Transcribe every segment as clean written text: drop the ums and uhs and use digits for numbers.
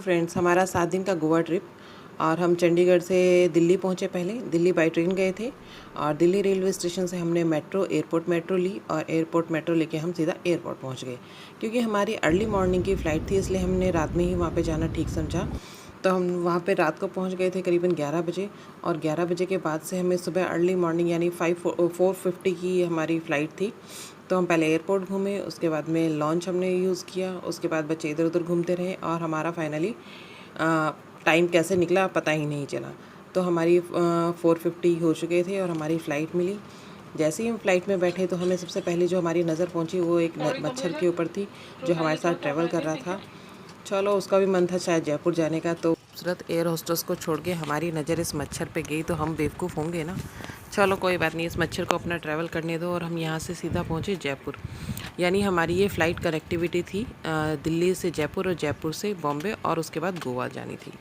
Friends, हमारा 7 दिन का गोवा ट्रिप और हम चंडीगढ़ से दिल्ली पहुंचे। पहले दिल्ली बाई ट्रेन गए थे और दिल्ली रेलवे स्टेशन से हमने एयरपोर्ट मेट्रो ली और एयरपोर्ट मेट्रो लेके हम सीधा एयरपोर्ट पहुंच गए। क्योंकि हमारी अर्ली मॉर्निंग की फ़्लाइट थी, इसलिए हमने रात में ही वहां पे जाना ठीक समझा। तो हम वहाँ पे रात को पहुँच गए थे करीबन 11 बजे और 11 बजे के बाद से हमें सुबह अर्ली मॉर्निंग यानी 4:50 की हमारी फ़्लाइट थी। तो हम पहले एयरपोर्ट घूमे, उसके बाद में लॉन्च हमने यूज़ किया, उसके बाद बच्चे इधर उधर घूमते रहे और हमारा फाइनली टाइम कैसे निकला पता ही नहीं चला। तो हमारी 4:50 हो चुके थे और हमारी फ़्लाइट मिली। जैसे ही हम फ्लाइट में बैठे तो हमें सबसे पहले जो हमारी नज़र पहुंची वो एक मच्छर के ऊपर थी जो हमारे साथ ट्रैवल कर रहा था। चलो, उसका भी मन था शायद जयपुर जाने का, तो खूबसूरत एयर होस्टेस को छोड़ के हमारी नज़र इस मच्छर पे गई तो हम बेवकूफ़ होंगे ना। चलो कोई बात नहीं, इस मच्छर को अपना ट्रैवल करने दो। और हम यहाँ से सीधा पहुँचे जयपुर। यानी हमारी ये फ़्लाइट कनेक्टिविटी थी दिल्ली से जयपुर और जयपुर से बॉम्बे और उसके बाद गोवा जानी थी।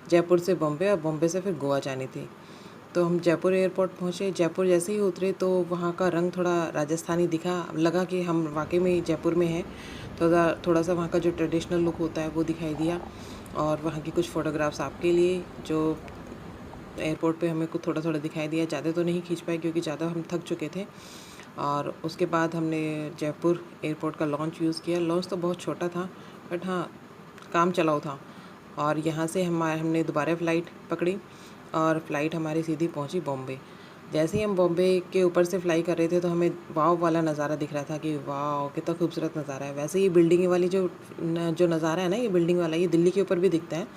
जयपुर से बॉम्बे और बॉम्बे से फिर गोवा जानी थी। तो हम जयपुर एयरपोर्ट पहुँचे। जयपुर जैसे ही उतरे तो वहाँ का रंग थोड़ा राजस्थानी दिखा, लगा कि हम वाकई में जयपुर में हैं। थोड़ा सा वहाँ का जो ट्रेडिशनल लुक होता है वो दिखाई दिया और वहाँ की कुछ फ़ोटोग्राफ्स आपके लिए जो एयरपोर्ट पे हमें कुछ थोड़ा थोड़ा दिखाई दिया। ज़्यादा तो नहीं खींच पाए क्योंकि ज़्यादा हम थक चुके थे। और उसके बाद हमने जयपुर एयरपोर्ट का लॉन्च यूज़ किया। लॉन्च तो बहुत छोटा था बट हाँ, काम चलाऊ था। और यहाँ से हमने दोबारा फ़्लाइट पकड़ी और फ़्लाइट हमारी सीधी पहुँची बॉम्बे। जैसे ही हम बॉम्बे के ऊपर से फ्लाई कर रहे थे तो हमें वाव वाला नज़ारा दिख रहा था कि वाव कितना खूबसूरत नज़ारा है। वैसे ये बिल्डिंग वाली जो नज़ारा है ना, ये बिल्डिंग वाला ये दिल्ली के ऊपर भी दिखता है,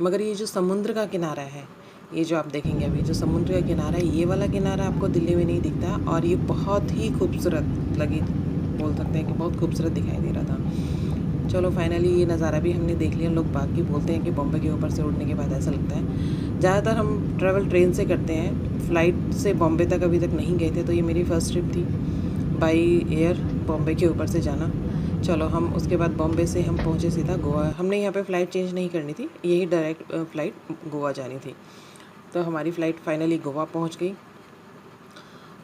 मगर ये जो समुद्र का किनारा है, ये जो आप देखेंगे अभी जो समुद्र का किनारा है, ये वाला किनारा आपको दिल्ली में नहीं दिखता। और ये बहुत ही खूबसूरत लगी, बोल सकते हैं कि बहुत खूबसूरत दिखाई दे रहा था। चलो फाइनली ये नज़ारा भी हमने देख लिया। लोग बाकी बोलते हैं कि बॉम्बे के ऊपर से उड़ने के बाद ऐसा लगता है। ज़्यादातर हम ट्रैवल ट्रेन से करते हैं, फ़्लाइट से बॉम्बे तक अभी तक नहीं गए थे, तो ये मेरी फ़र्स्ट ट्रिप थी बाई एयर बॉम्बे के ऊपर से जाना। चलो, हम उसके बाद बॉम्बे से हम पहुँचे सीधा गोवा। हमने यहाँ पे फ़्लाइट चेंज नहीं करनी थी, यही डायरेक्ट फ़्लाइट गोवा जानी थी। तो हमारी फ़्लाइट फाइनली गोवा पहुँच गई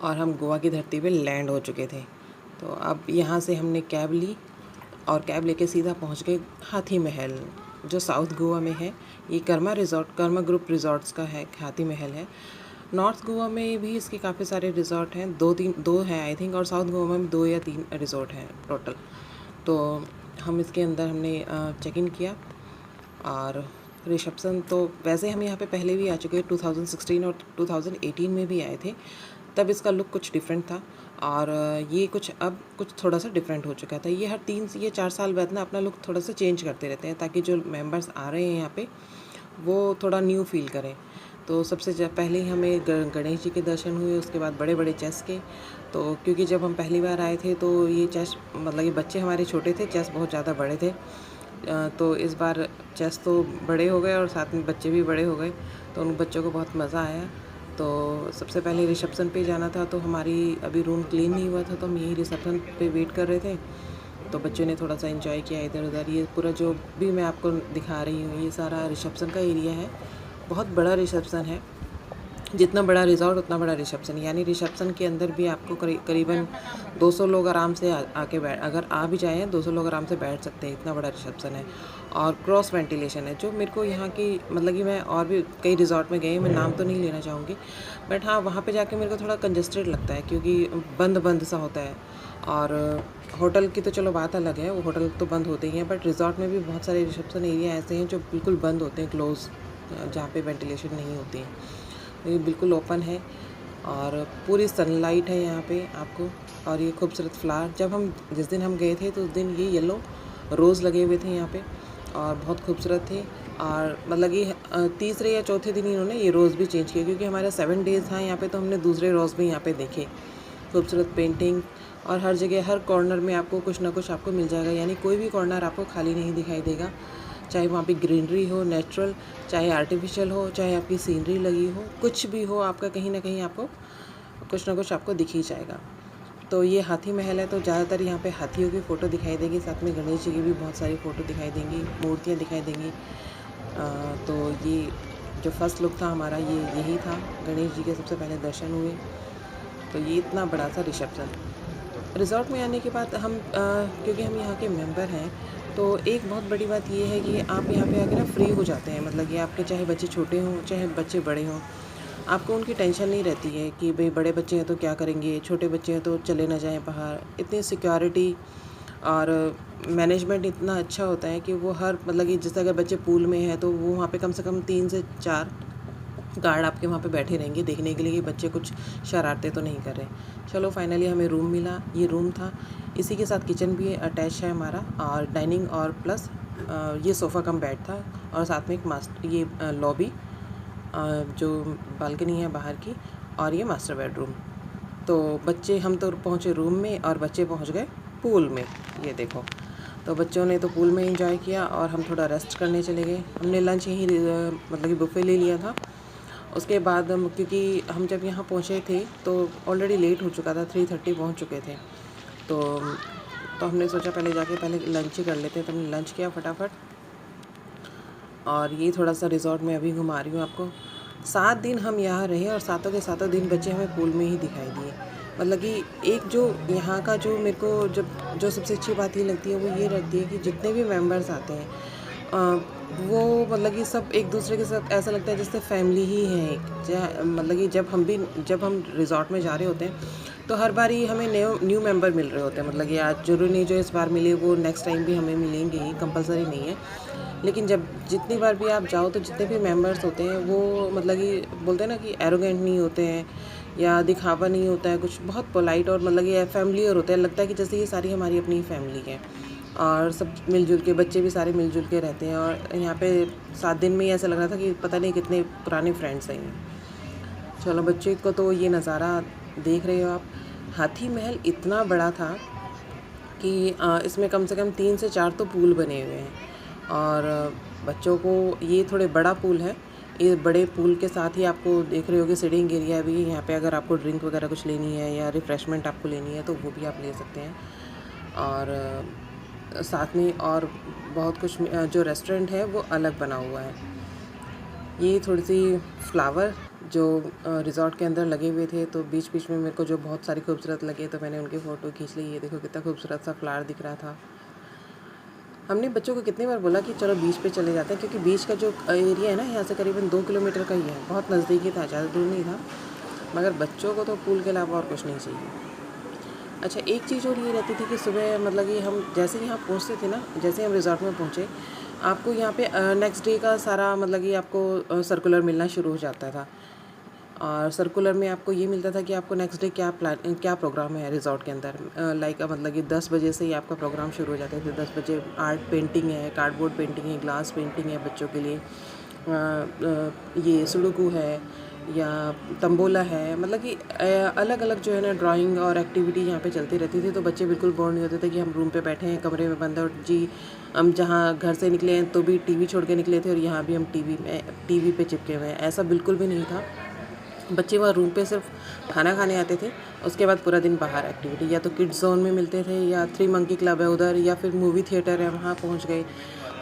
और हम गोवा की धरती पे लैंड हो चुके थे। तो अब यहाँ से हमने कैब ली और कैब लेके सीधा पहुँच गए हाथी महल, जो साउथ गोवा में है। ये कर्मा ग्रुप रिज़ॉर्ट्स का है, हाथी महल है। नॉर्थ गोवा में भी इसके काफ़ी सारे रिज़ॉर्ट हैं, दो हैं आई थिंक, और साउथ गोवा में 2 या 3 रिज़ॉर्ट हैं टोटल। तो हम इसके अंदर हमने चेक इन किया और रिसेप्शन तो वैसे हम यहाँ पे पहले भी आ चुके हैं, 2016 और 2018 में भी आए थे, तब इसका लुक कुछ डिफरेंट था। और ये अब कुछ थोड़ा सा डिफरेंट हो चुका था। ये हर 4 साल बाद ना अपना लुक थोड़ा सा चेंज करते रहते हैं ताकि जो मेंबर्स आ रहे हैं यहाँ पे वो थोड़ा न्यू फील करें। तो सबसे पहले ही हमें गणेश जी के दर्शन हुए, उसके बाद बड़े बड़े चेस के। तो क्योंकि जब हम पहली बार आए थे तो ये चेस, मतलब ये बच्चे हमारे छोटे थे, चेस बहुत ज़्यादा बड़े थे। तो इस बार चेस तो बड़े हो गए और साथ में बच्चे भी बड़े हो गए, तो उन बच्चों को बहुत मज़ा आया। तो सबसे पहले रिसेप्शन पे जाना था, तो हमारी अभी रूम क्लीन नहीं हुआ था, तो हम यही रिसेप्शन पे वेट कर रहे थे। तो बच्चों ने थोड़ा सा एंजॉय किया इधर उधर। ये पूरा जो भी मैं आपको दिखा रही हूँ ये सारा रिसेप्शन का एरिया है। बहुत बड़ा रिसेप्शन है, जितना बड़ा रिज़ॉर्ट उतना बड़ा रिसेप्शन। यानी रिसेप्शन के अंदर भी आपको करीबन 200 लोग आराम से आके अगर आ भी जाएँ 200 लोग आराम से बैठ सकते हैं, इतना बड़ा रिसेप्शन है। और क्रॉस वेंटिलेशन है, जो मेरे को यहाँ की, मतलब कि मैं और भी कई रिज़ॉर्ट में गई, मैं नाम तो नहीं लेना चाहूँगी, बट हाँ वहाँ पे जाके मेरे को थोड़ा कंजस्टेड लगता है क्योंकि बंद बंद सा होता है। और होटल की तो चलो बात अलग है, वो होटल तो बंद होते ही हैं, बट रिज़ॉर्ट में भी बहुत सारे रिसेप्शन एरिया ऐसे हैं जो बिल्कुल बंद होते हैं, क्लोज, जहाँ पे वेंटिलेशन नहीं होती है। ये बिल्कुल ओपन है और पूरी सनलाइट है यहाँ पे आपको। और ये खूबसूरत फ्लावर, जिस दिन हम गए थे तो उस दिन ये येलो रोज़ लगे हुए थे यहाँ पे और बहुत खूबसूरत थे। और मतलब ये तीसरे या चौथे दिन इन्होंने ये रोज़ भी चेंज किया, क्योंकि हमारा 7 डेज़ था यहाँ पे, तो हमने दूसरे रोज़ भी यहाँ पे देखे। खूबसूरत पेंटिंग और हर जगह हर कॉर्नर में आपको कुछ ना कुछ आपको मिल जाएगा, यानी कोई भी कॉर्नर आपको खाली नहीं दिखाई देगा। चाहे वहाँ पे ग्रीनरी हो, नेचुरल, चाहे आर्टिफिशियल हो, चाहे आपकी सीनरी लगी हो, कुछ भी हो, आपका कहीं ना कहीं आपको कुछ ना कुछ आपको दिख ही जाएगा। तो ये हाथी महल है, तो ज़्यादातर यहाँ पे हाथियों की फ़ोटो दिखाई देगी, साथ में गणेश जी की भी बहुत सारी फ़ोटो दिखाई देंगी, मूर्तियाँ दिखाई देंगी। तो ये जो फर्स्ट लुक था हमारा ये यही था, गणेश जी के सबसे पहले दर्शन हुए। तो ये इतना बड़ा सा रिसेप्शन। रिज़ॉर्ट में आने के बाद हम क्योंकि हम यहाँ के मेंबर हैं तो एक बहुत बड़ी बात ये है कि आप यहाँ पे आके ना फ्री हो जाते हैं, मतलब कि आपके चाहे बच्चे छोटे हों चाहे बच्चे बड़े हों, आपको उनकी टेंशन नहीं रहती है कि भाई बड़े बच्चे हैं तो क्या करेंगे, छोटे बच्चे हैं तो चले ना जाएं बाहर। इतनी सिक्योरिटी और मैनेजमेंट इतना अच्छा होता है कि वो हर मतलब कि जैसे अगर बच्चे पूल में हैं तो वो वहाँ पे कम से कम 3 से 4 गार्ड आपके वहाँ पे बैठे रहेंगे देखने के लिए कि बच्चे कुछ शरारतें तो नहीं कर रहे। चलो फाइनली हमें रूम मिला, ये रूम था, इसी के साथ किचन भी अटैच है हमारा, और डाइनिंग और प्लस ये सोफ़ा कम बेड था, और साथ में एक मास्टर ये लॉबी जो बालकनी है बाहर की, और ये मास्टर बेडरूम। तो बच्चे हम तो पहुँचे रूम में और बच्चे पहुँच गए पूल में, ये देखो। तो बच्चों ने तो पूल में एंजॉय किया और हम थोड़ा रेस्ट करने चले गए। हमने लंच यहीं मतलब कि बुफ़े ले लिया था। उसके बाद हम, क्योंकि हम जब यहाँ पहुँचे थे तो ऑलरेडी लेट हो चुका था, 3:30 पहुँच चुके थे। तो हमने सोचा पहले लंच ही कर लेते हैं, तो हमने लंच किया फटाफट। और ये थोड़ा सा रिज़ॉर्ट में अभी घुमा रही हूँ आपको। 7 दिन हम यहाँ रहे और सातों के सातों दिन बच्चे हमें पूल में ही दिखाई दिए। मतलब कि एक जो यहाँ का जो मेरे को जो सबसे अच्छी बात ये लगती है वो ये रहती है कि जितने भी मेंबर्स आते हैं वो मतलब कि सब एक दूसरे के साथ ऐसा लगता है जैसे फैमिली ही है एक। मतलब कि जब हम रिज़ॉर्ट में जा रहे होते हैं तो हर बार ही हमें न्यू मेंबर मिल रहे होते हैं। मतलब कि आज ज़रूरी नहीं जो इस बार मिले वो नेक्स्ट टाइम भी हमें मिलेंगे ही, कंपलसरी नहीं है। लेकिन जब जितनी बार भी आप जाओ तो जितने भी मेंबर्स होते हैं वो मतलब कि बोलते हैं ना कि एरोगेंट नहीं होते हैं या दिखावा नहीं होता है कुछ, बहुत पोलाइट और मतलब कि फैमिलियर होते हैं। लगता है कि जैसे ये सारी हमारी अपनी फैमिली है और सब मिलजुल के, बच्चे भी सारे मिलजुल के रहते हैं। और यहाँ पे 7 दिन में ही ऐसा लग रहा था कि पता नहीं कितने पुराने फ्रेंड्स हैं ये। चलो बच्चे को तो ये नज़ारा देख रहे हो आप। हाथी महल इतना बड़ा था कि इसमें कम से कम 3 से 4 तो पूल बने हुए हैं। और बच्चों को ये थोड़े बड़ा पूल है। ये बड़े पूल के साथ ही आपको देख रहे होगे सिटिंग एरिया भी है यहाँ पे। अगर आपको ड्रिंक वगैरह कुछ लेनी है या रिफ़्रेशमेंट आपको लेनी है तो वो भी आप ले सकते हैं। और साथ में और बहुत कुछ जो रेस्टोरेंट है वो अलग बना हुआ है। ये थोड़ी सी फ्लावर जो रिज़ॉर्ट के अंदर लगे हुए थे, तो बीच बीच में मेरे को जो बहुत सारी खूबसूरत लगे तो मैंने उनकी फ़ोटो खींच ली। ये देखो कितना खूबसूरत सा फ्लावर दिख रहा था। हमने बच्चों को कितनी बार बोला कि चलो बीच पे चले जाते हैं, क्योंकि बीच का जो एरिया है ना यहाँ से करीबन 2 किलोमीटर का ही है, बहुत नज़दीकी था, ज़्यादा दूर नहीं था। मगर बच्चों को तो पूल के अलावा और कुछ नहीं चाहिए। अच्छा एक चीज़ और ये रहती थी कि सुबह मतलब कि हम जैसे ही यहाँ पहुँचते थे ना, जैसे हम रिज़ॉर्ट में पहुँचे, आपको यहाँ पे नेक्स्ट डे का सारा मतलब कि आपको सर्कुलर मिलना शुरू हो जाता था। और सर्कुलर में आपको ये मिलता था कि आपको नेक्स्ट डे क्या प्रोग्राम है रिज़ॉर्ट के अंदर। लाइक मतलब कि 10 बजे से ही आपका प्रोग्राम शुरू हो जाते थे। 10 बजे आर्ट पेंटिंग है, कार्डबोर्ड पेंटिंग है, ग्लास पेंटिंग है बच्चों के लिए, ये सुडोकू है या तंबोला है। मतलब कि अलग अलग जो है ना ड्राइंग और एक्टिविटी यहाँ पे चलती रहती थी। तो बच्चे बिल्कुल बोर नहीं होते थे कि हम रूम पे बैठे हैं कमरे में बंद, और जी हम जहाँ घर से निकले हैं तो भी टीवी छोड़ के निकले थे और यहाँ भी हम टीवी पे चिपके हुए हैं, ऐसा बिल्कुल भी नहीं था। बच्चे वहाँ रूम पे सिर्फ खाना खाने आते थे, उसके बाद पूरा दिन बाहर एक्टिविटी, या तो किड्स जोन में मिलते थे या 3 मंकी क्लब है उधर, या फिर मूवी थिएटर है वहाँ पहुँच गए।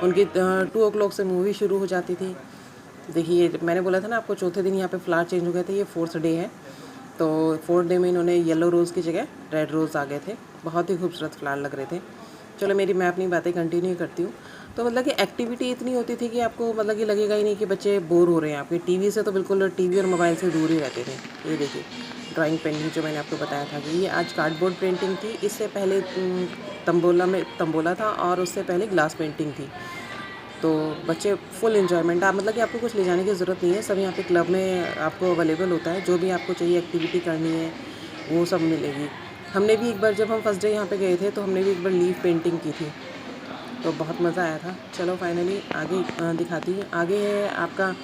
उनकी 2 o'clock से मूवी शुरू हो जाती थी। देखिए मैंने बोला था ना आपको चौथे दिन यहाँ पे फ्लावर चेंज हो गए थे, ये 4th डे है। तो 4th डे में इन्होंने येलो रोज़ की जगह रेड रोज़ आ गए थे, बहुत ही खूबसूरत फ्लावर लग रहे थे। चलो मैं अपनी बातें कंटिन्यू करती हूँ। तो मतलब कि एक्टिविटी इतनी होती थी कि आपको मतलब कि लगेगा ही नहीं कि बच्चे बोर हो रहे हैं। आपके टीवी से तो बिल्कुल टीवी और मोबाइल से दूर ही रहते थे। ये देखिए ड्राइंग पेंटिंग जो मैंने आपको बताया था कि ये आज कार्डबोर्ड पेंटिंग थी, इससे पहले तंबोला था और उससे पहले ग्लास पेंटिंग थी। तो बच्चे फुल एंजॉयमेंट, आप मतलब कि आपको कुछ ले जाने की ज़रूरत नहीं है, सब यहाँ पे क्लब में आपको अवेलेबल होता है। जो भी आपको चाहिए एक्टिविटी करनी है वो सब मिलेगी। हमने भी एक बार जब हम फर्स्ट डे यहाँ पे गए थे तो हमने भी एक बार लीफ पेंटिंग की थी, तो बहुत मज़ा आया था। चलो फाइनली आगे दिखाती हूँ। आगे है आपका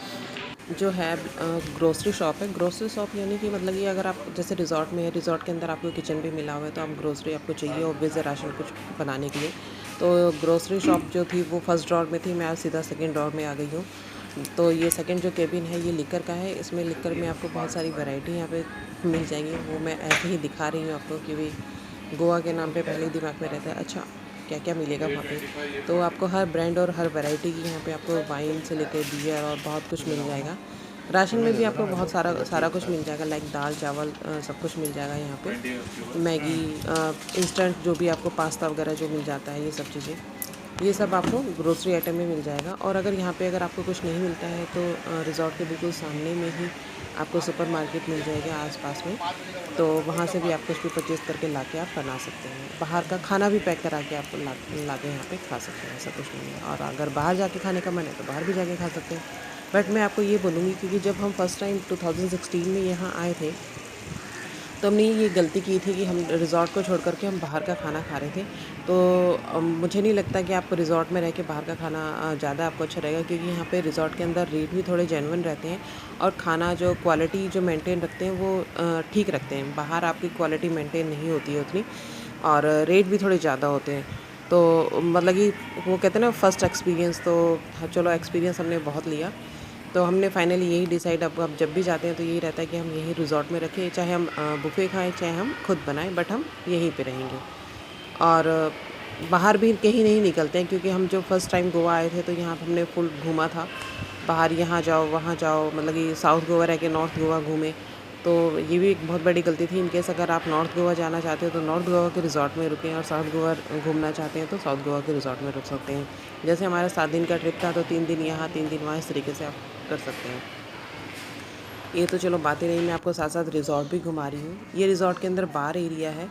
जो है ग्रोसरी शॉप है। ग्रोसरी शॉप यानी कि मतलब कि अगर आप जैसे रिज़ॉर्ट में है, रिज़ॉर्ट के अंदर आपको किचन भी मिला हुआ है, तो आप ग्रोसरी आपको चाहिए ऑब्वियस है राशन कुछ बनाने के लिए। तो ग्रोसरी शॉप जो थी वो फर्स्ट ड्रॉर में थी, मैं आज सीधा सेकंड ड्रॉर में आ गई हूँ। तो ये सेकंड जो केबिन है ये लिकर का है। इसमें लिकर में आपको बहुत सारी वैरायटी यहाँ पे मिल जाएंगी, वो मैं ऐसे ही दिखा रही हूँ आपको कि भाई गोवा के नाम पे पहले ही दिमाग में रहता है अच्छा क्या क्या मिलेगा वहाँ पे। तो आपको हर ब्रांड और हर वैरायटी की यहाँ पे आपको वाइन से लेकर बियर और बहुत कुछ मिल जाएगा। राशन में भी आपको बहुत सारा कुछ मिल जाएगा, लाइक दाल चावल सब कुछ मिल जाएगा यहाँ पे। मैगी इंस्टेंट जो भी आपको पास्ता वगैरह जो मिल जाता है, ये सब चीज़ें। ये सब आपको ग्रोसरी आइटम में मिल जाएगा। और अगर यहाँ पे अगर आपको कुछ नहीं मिलता है तो रिज़ॉर्ट के बिल्कुल सामने में ही आपको सुपर मार्केट मिल जाएगा आसपास में, तो वहाँ से भी आप कुछ भी परचेज़ करके ला के आप बना सकते हैं। बाहर का खाना भी पैक करा के आप ला के यहाँ पे खा सकते हैं, ऐसा कुछ नहीं है। और अगर बाहर जाके खाने का मन है तो बाहर भी जाके खा सकते हैं। बट मैं आपको ये बोलूँगी, क्योंकि जब हम फर्स्ट टाइम 2016 में यहाँ आए थे तो हमने ये गलती की थी कि हम रिज़ॉर्ट को छोड़ कर के हम बाहर का खाना खा रहे थे। तो मुझे नहीं लगता कि आपको रिज़ॉर्ट में रह के बाहर का खाना ज़्यादा आपको अच्छा रहेगा, क्योंकि यहाँ पे रिज़ॉर्ट के अंदर रेट भी थोड़े जेन्युइन रहते हैं और खाना जो क्वालिटी जो मेंटेन रखते हैं वो ठीक रखते हैं। बाहर आपकी क्वालिटी मेंटेन नहीं होती है उतनी, और रेट भी थोड़े ज़्यादा होते हैं। तो मतलब कि वो कहते हैं ना फर्स्ट एक्सपीरियंस, तो चलो एक्सपीरियंस हमने बहुत लिया, तो हमने फाइनली यही डिसाइड अब जब भी जाते हैं तो यही रहता है कि हम यहीं रिज़ॉर्ट में रखें, चाहे हम बुफ़े खाएं चाहे हम खुद बनाएं, बट हम यहीं पे रहेंगे। और बाहर भी कहीं नहीं निकलते हैं, क्योंकि हम जो फर्स्ट टाइम गोवा आए थे तो यहाँ हमने फुल घूमा था बाहर, यहाँ जाओ वहाँ जाओ, मतलब कि साउथ गोवा रह के नॉर्थ गोवा घूमे। तो ये भी एक बहुत बड़ी गलती थी। इनकेस अगर आप नॉर्थ गोवा जाना चाहते हो तो नॉर्थ गोवा के रिज़ॉर्ट में रुकें, और साउथ गोवा घूमना चाहते हैं तो साउथ गोवा के रिज़ॉर्ट में रुक सकते हैं। जैसे हमारा 7 दिन का ट्रिप था तो 3 दिन यहाँ 3 दिन वहाँ, इस तरीके से आप कर सकते हैं। ये तो चलो बातें रही, मैं आपको साथ साथ रिज़ॉर्ट भी घुमा रही हूँ। ये रिज़ॉर्ट के अंदर बार एरिया है,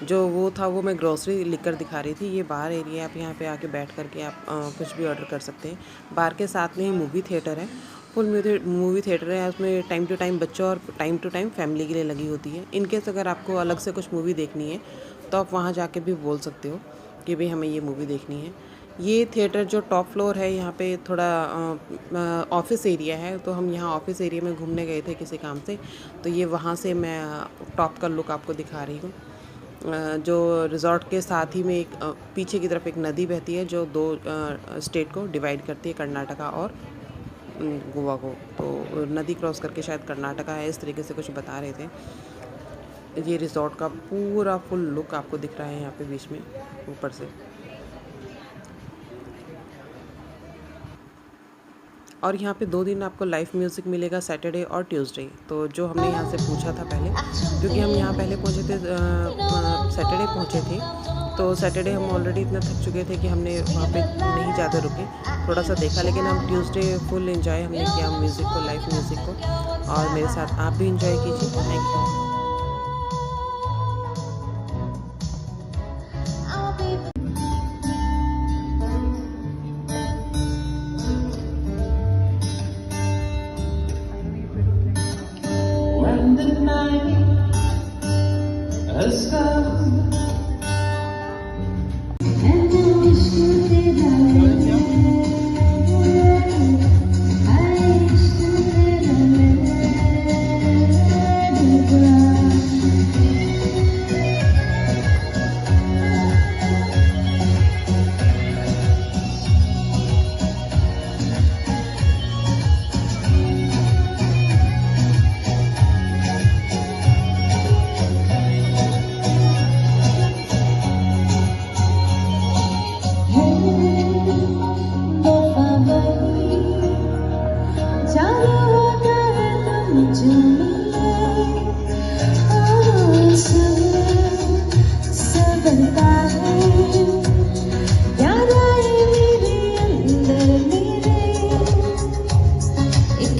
जो वो था वो मैं ग्रोसरी लिख कर दिखा रही थी। ये बार एरिया है, आप यहाँ पे आके बैठ कर के आप कुछ भी ऑर्डर कर सकते हैं। बार के साथ में ही मूवी थिएटर है, फुल मूवी थिएटर है। उसमें टाइम टू टाइम बच्चों और टाइम टू टाइम फैमिली के लिए लगी होती है। इनकेस अगर आपको अलग से कुछ मूवी देखनी है तो आप वहाँ जाके भी बोल सकते हो कि भाई हमें ये मूवी देखनी है। ये थिएटर जो टॉप फ्लोर है, यहाँ पे थोड़ा ऑफिस एरिया है, तो हम यहाँ ऑफिस एरिया में घूमने गए थे किसी काम से, तो ये वहाँ से मैं टॉप का लुक आपको दिखा रही हूँ। जो रिज़ॉर्ट के साथ ही में एक पीछे की तरफ एक नदी बहती है जो 2 स्टेट को डिवाइड करती है, कर्नाटका और गोवा को। तो नदी क्रॉस करके शायद कर्नाटका है, इस तरीके से कुछ बता रहे थे। ये रिज़ॉर्ट का पूरा फुल लुक आपको दिख रहा है यहाँ पे बीच में ऊपर से। और यहाँ पे 2 दिन आपको लाइव म्यूज़िक मिलेगा, सैटरडे और ट्यूसडे। तो जो हमने यहाँ से पूछा था पहले, क्योंकि हम यहाँ पहले पहुँचे थे सैटरडे पहुँचे थे, तो सैटरडे हम ऑलरेडी इतना थक चुके थे कि हमने वहाँ पे नहीं ज़्यादा रुके, थोड़ा सा देखा। लेकिन हम ट्यूसडे फुल एंजॉय हमने किया म्यूज़िक को, लाइव म्यूज़िक को। और मेरे साथ आप भी इंजॉय कीजिए। Thank you. When the night has come and the wish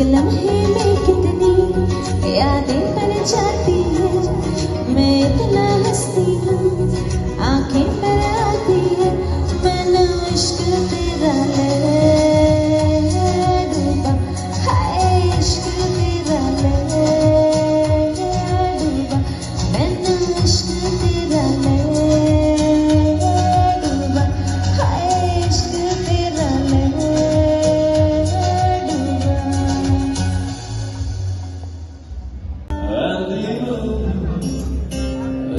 लम्हे में कितनी यादें बन जाती है। मैं इतना हंसती हूँ, आंखें पर आती है। मैंने इश्क तेरा डूबा, हाय इश्क तेरा डूबा। मैंने इश्क तेरा डूबा, हाय इश्क तेरा डूबा।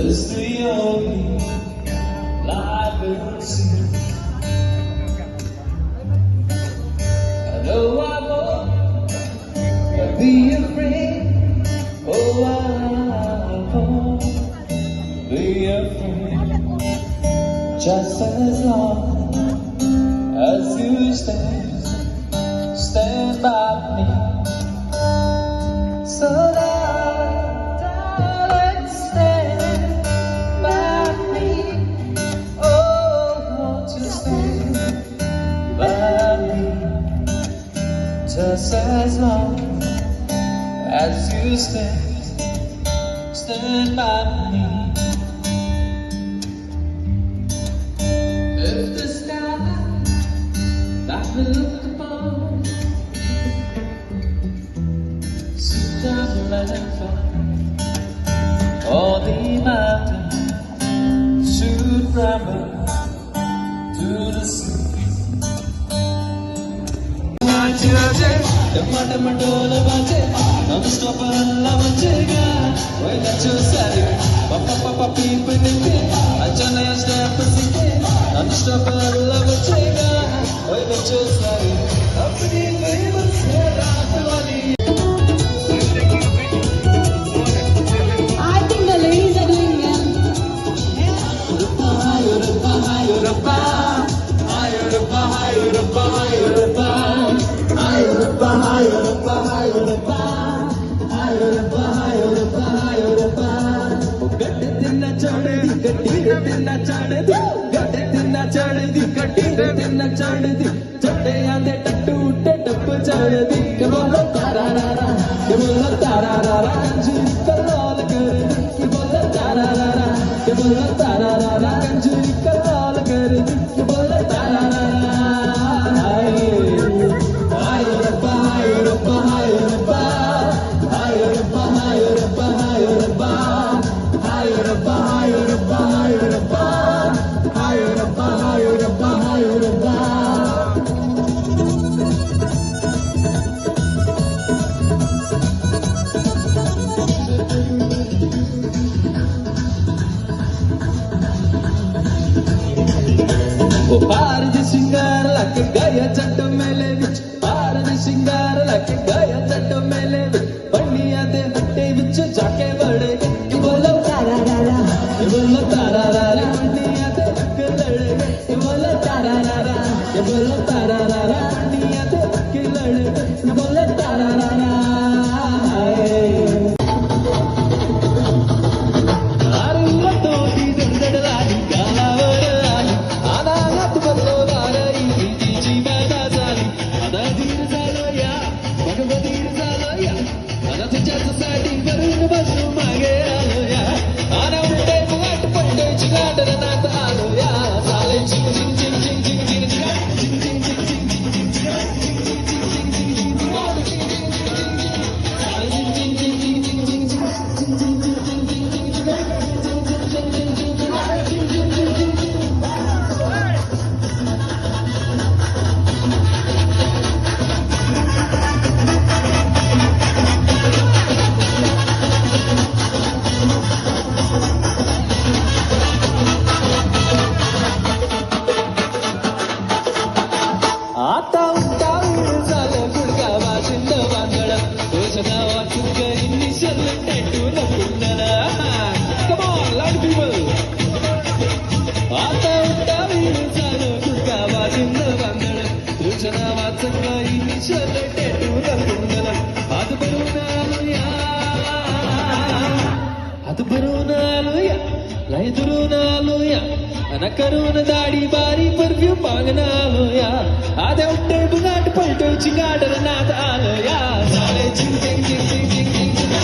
It's the only life we'll see. I know I won't be afraid. Oh, I won't be afraid. Just as long as you stand by me. So stand by me. Oh, won't you stand? just as long as you stand by me. If the sky that we look upon should come and fall, or the mountain should crumble to the sea. Tomato baje, non-stop love chega. When I choose you, papa people nike. Achana step sike, non-stop love chega. When I choose you, apni famous raatwali. I think the ladies are doing well. Ayurappa. पार दी सिंगार लग गया जट मेले विच पार दी सिंगार लग गया जट मेले विच पंडिया दे हट्टे विच जाके बड़े कि बोलो तारा रारा कि बोलो तारा रारा पंडिया दे हक लड़े कि बोलो तारा रारा कि बोलो तारा रारा पंडिया दे हक लड़े कि बोलो तारा रारा करून दाढी बारी परफ्यूम मागणं आलो या आद्या उठे बुगाट पलटो चिंगाडर नात आलो या सारे चिंग चिंग चिंग चिंग चिंग चिंग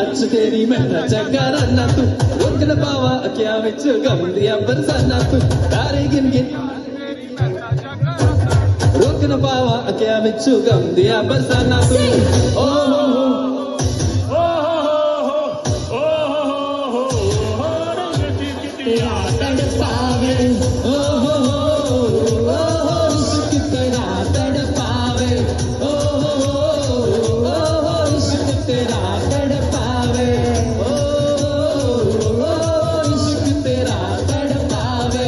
नच तेरी मैं नचा कराना तू रोक न पावा क्या विच गम दिया बरसाना तू तारे गिन गिन रोक न पावा क्या विच गम दिया बरसाना तू ओ तड़पावे ओ इश्क तेरा तड़पावे ओ इश्क तेरा तड़पावे ओ इश्क तेरा तड़पावे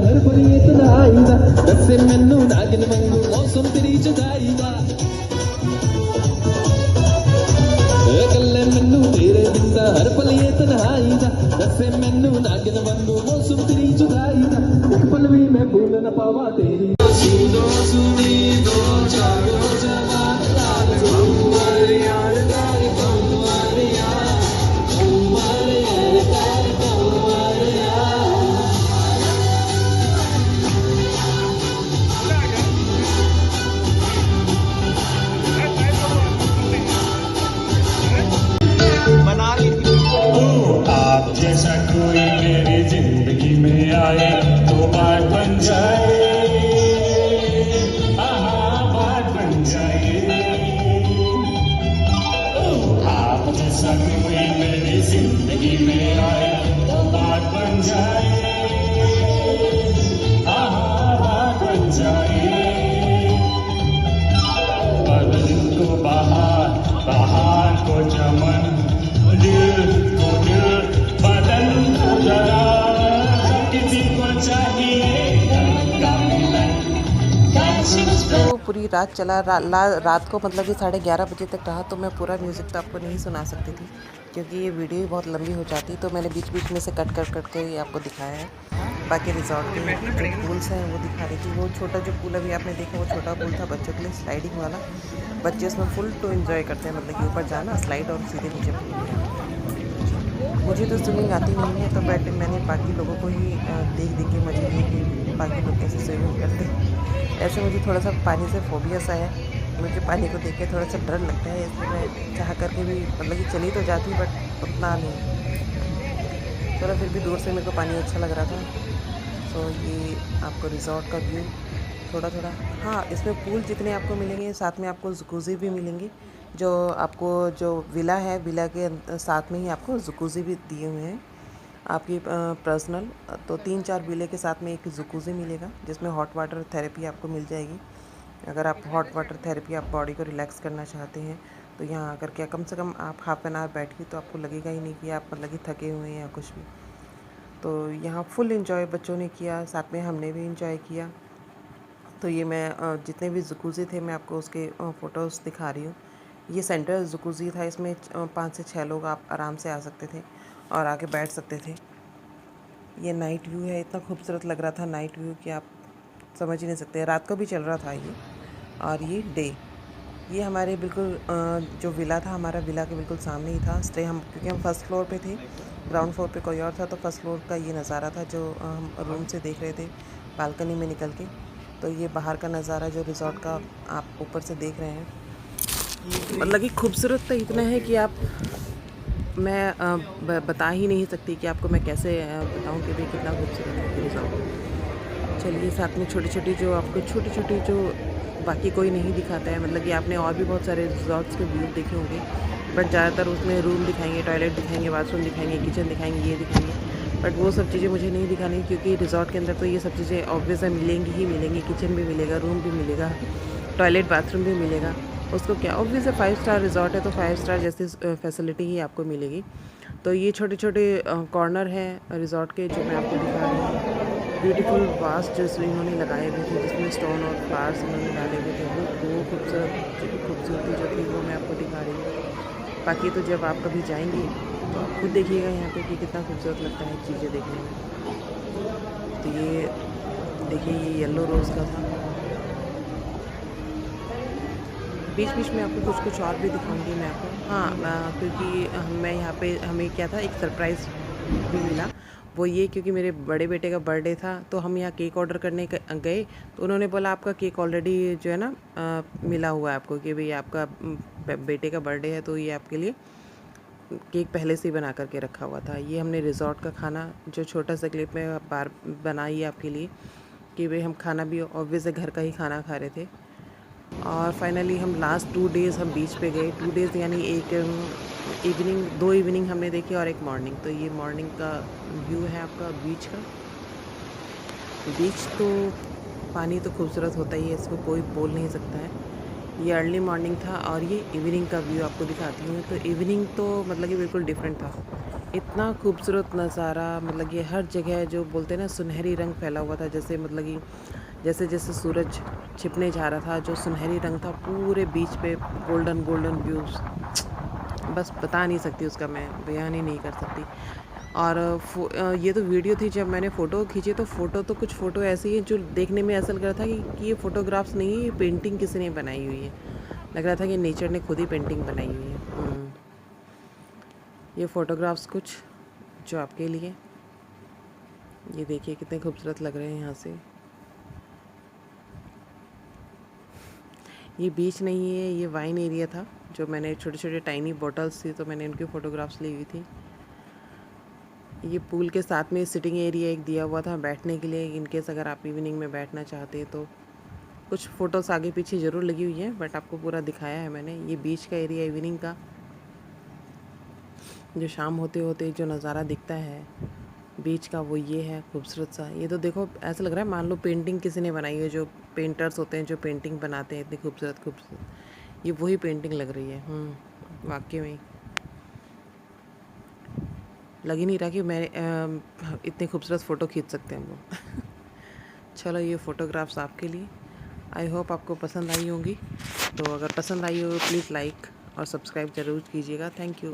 हर पल ये तनाई दा दसे मैनू नागिन वांगू मौसम तेरी जुदाई दा कल्ले मैनू तेरे दिंदा हर पल ये तन्हाई दा दसे मैनू नागिन वांगू मौसम तेरी जुदाई दा एक पल भी मैं भूल न पावा तेरी सुनी दो जागो जवान लाल बम्बरिया लाल बम्बरिया बम्बरिया लाल बम्बरिया आप जैसा कोई मेरी जिंदगी में आए तो बात बन जाए बात बन जाए आप जैसा कोई मेरी जिंदगी में आए तो बात बन जाए बात बन जाए बदन को बहार बहार को चमन दिल को दिल बदन को जरा किसी को चाहिए तो पूरी रात चला रात को मतलब कि 11:30 बजे तक रहा। तो मैं पूरा म्यूज़िक तो आपको नहीं सुना सकती थी क्योंकि ये वीडियो ही बहुत लंबी हो जाती, तो मैंने बीच बीच में से कट कर ये आपको दिखाया है। बाकी रिजॉर्ट के जो पूल्स हैं वो दिखा रही थी। वो छोटा जो पूल अभी आपने देखा वो छोटा पूल था बच्चों के लिए स्लाइडिंग वाला। बच्चे इसमें फुल टू एंजॉय करते हैं, मतलब कि ऊपर जाना स्लाइड और सीधे नीचे पूल। मुझे तो स्विमिंग आती नहीं है, तो मैंने बाकी लोगों को ही देख के मजे लिए कि बाकी लोग कैसे स्विमिंग करते हैं। ऐसे मुझे थोड़ा सा पानी से फोबिया सा है, मुझे पानी को देख के थोड़ा सा डर लगता है, इसलिए मैं चाह करके भी मतलब कि चली तो जाती बट उतना नहीं। चलो फिर भी दूर से मेरे को पानी अच्छा लग रहा था। तो ये आपको रिजॉर्ट का व्यू थोड़ा हाँ, इसमें पूल जितने आपको मिलेंगे साथ में आपको जकूज़ी भी मिलेंगी। जो आपको जो विला है, विला के साथ में ही आपको जकूज़ी भी दिए हुए हैं आपकी पर्सनल। तो 3-4 विले के साथ में एक जकूज़ी मिलेगा जिसमें हॉट वाटर थेरेपी आपको मिल जाएगी। अगर आप हॉट वाटर थेरेपी आप बॉडी को रिलैक्स करना चाहते हैं तो यहाँ आकर के कम से कम आप हाफ एन आवर बैठिए तो आपको लगेगा ही नहीं कि आप मतलब कि थके हुए हैं या कुछ भी। तो यहाँ फुल इंजॉय बच्चों ने किया, साथ में हमने भी इंजॉय किया। तो ये मैं जितने भी जकूज़ी थे मैं आपको उसके फ़ोटोज़ दिखा रही हूँ। ये सेंटर जकूज़ी था, इसमें 5 से 6 लोग आप आराम से आ सकते थे और आके बैठ सकते थे। ये नाइट व्यू है, इतना खूबसूरत लग रहा था नाइट व्यू कि आप समझ ही नहीं सकते। रात को भी चल रहा था ये। और ये डे, ये हमारे बिल्कुल जो विला था हमारा विला के बिल्कुल सामने ही था स्टे हम, क्योंकि हम फर्स्ट फ्लोर पे थे, ग्राउंड फ्लोर पे कोई और था। तो फर्स्ट फ्लोर का ये नज़ारा था जो हम रूम से देख रहे थे बालकनी में निकल के। तो ये बाहर का नज़ारा जो रिजॉर्ट का आप ऊपर से देख रहे हैं, मतलब कि खूबसूरत तो इतना है कि आप मैं बता ही नहीं सकती कि आपको मैं कैसे बताऊं कि भाई कितना खूबसूरत है रिजॉर्ट। चलिए साथ में छोटी छोटी जो बाकी कोई नहीं दिखाता है, मतलब कि आपने और भी बहुत सारे रिजॉर्ट्स के व्यू देखे होंगे बट ज़्यादातर उसमें रूम दिखाएंगे, टॉयलेट दिखाएंगे, बाथरूम दिखाएंगे, किचन दिखाएंगे, ये दिखाएंगे। बट वो सब चीज़ें मुझे नहीं दिखानी क्योंकि रिजॉर्ट के अंदर तो ये सब चीज़ें ऑब्वियस है मिलेंगी ही मिलेंगी। किचन भी मिलेगा, रूम भी मिलेगा, टॉयलेट बाथरूम भी मिलेगा। उसको क्या ऑब्वियस है 5 स्टार रिजॉर्ट है तो 5 स्टार जैसी फैसिलिटी ही आपको मिलेगी। तो ये छोटे छोटे कॉर्नर हैं रिजॉर्ट के जो मैं आपको दिखा रही हूँ। ब्यूटीफुल वास्ट जो इन्होंने लगाए हुए थे जिसमें स्टोन और फ्लावर्स इन्होंने डाले हुए थे, वो खूबसूरती जो थी वो मैं आपको दिखा रही हूँ। बाकी तो जब आप कभी जाएंगी तो आप खुद देखिएगा यहाँ पे कि कितना खूबसूरत लगता है चीज़ें देखने में। तो ये देखिए ये येलो रोज़ का था। बीच बीच में आपको कुछ कुछ और भी दिखाऊंगी मैं आपको। हाँ क्योंकि मैं यहाँ पे हमें क्या था, एक सरप्राइज़ भी मिला। वो ये, क्योंकि मेरे बड़े बेटे का बर्थडे था तो हम यहाँ केक ऑर्डर करने गए, तो उन्होंने बोला आपका केक ऑलरेडी जो है ना मिला हुआ है आपको, कि भाई आपका बेटे का बर्थडे है तो ये आपके लिए केक पहले से ही बना करके रखा हुआ था। ये हमने रिज़ॉर्ट का खाना जो छोटा सा क्लिप में बार बनाई है आपके लिए, कि भाई हम खाना भी ऑब्वियस है घर का ही खाना खा रहे थे। और फाइनली हम लास्ट 2 डेज़ हम बीच पे गए। 2 डेज़ यानी एक इवनिंग, 2 इवनिंग हमने देखी और एक मॉर्निंग। तो ये मॉर्निंग का व्यू है आपका बीच का। बीच तो पानी तो खूबसूरत होता ही है, इसको कोई बोल नहीं सकता है। ये अर्ली मॉर्निंग था और ये इवनिंग का व्यू आपको दिखाती हूँ। तो इवनिंग तो मतलब कि बिल्कुल डिफरेंट था। इतना खूबसूरत नज़ारा, मतलब कि हर जगह जो बोलते हैं ना सुनहरी रंग फैला हुआ था, जैसे मतलब कि जैसे जैसे सूरज छिपने जा रहा था, जो सुनहरी रंग था पूरे बीच पे, गोल्डन गोल्डन व्यूज़, बस बता नहीं सकती, उसका मैं बयान ही नहीं कर सकती। और ये तो वीडियो थी। जब मैंने फ़ोटो खींची तो कुछ फ़ोटो ऐसी है जो देखने में ऐसा लग रहा था कि ये फ़ोटोग्राफ्स नहीं है, ये पेंटिंग किसी ने बनाई हुई है। लग रहा था कि नेचर ने खुद ही पेंटिंग बनाई हुई है। ये फ़ोटोग्राफ्स कुछ जो आपके लिए, ये देखिए कितने खूबसूरत लग रहे हैं यहाँ से। ये बीच नहीं है, ये वाइन एरिया था, जो मैंने छोटे छोटे टाइनी बॉटल्स थी तो मैंने उनकी फ़ोटोग्राफ्स ली हुई थी। ये पूल के साथ में सिटिंग एरिया एक दिया हुआ था बैठने के लिए, इनकेस अगर आप इवनिंग में बैठना चाहते हैं तो। कुछ फ़ोटोज़ आगे पीछे ज़रूर लगी हुई हैं, बट आपको पूरा दिखाया है मैंने। ये बीच का एरिया इवनिंग का, जो शाम होते होते जो नज़ारा दिखता है बीच का, वो ये है खूबसूरत सा। ये तो देखो ऐसा लग रहा है मान लो पेंटिंग किसी ने बनाई है, जो पेंटर्स होते हैं जो पेंटिंग बनाते हैं इतनी खूबसूरत खूबसूरत, ये वही पेंटिंग लग रही है। वाकई में लग ही नहीं रहा कि मैं इतने खूबसूरत फ़ोटो खींच सकते हैं हम लोग। चलो ये फ़ोटोग्राफ्स आपके लिए, आई होप आपको पसंद आई होंगी। तो अगर पसंद आई हो प्लीज़ लाइक और सब्सक्राइब ज़रूर कीजिएगा। Thank you.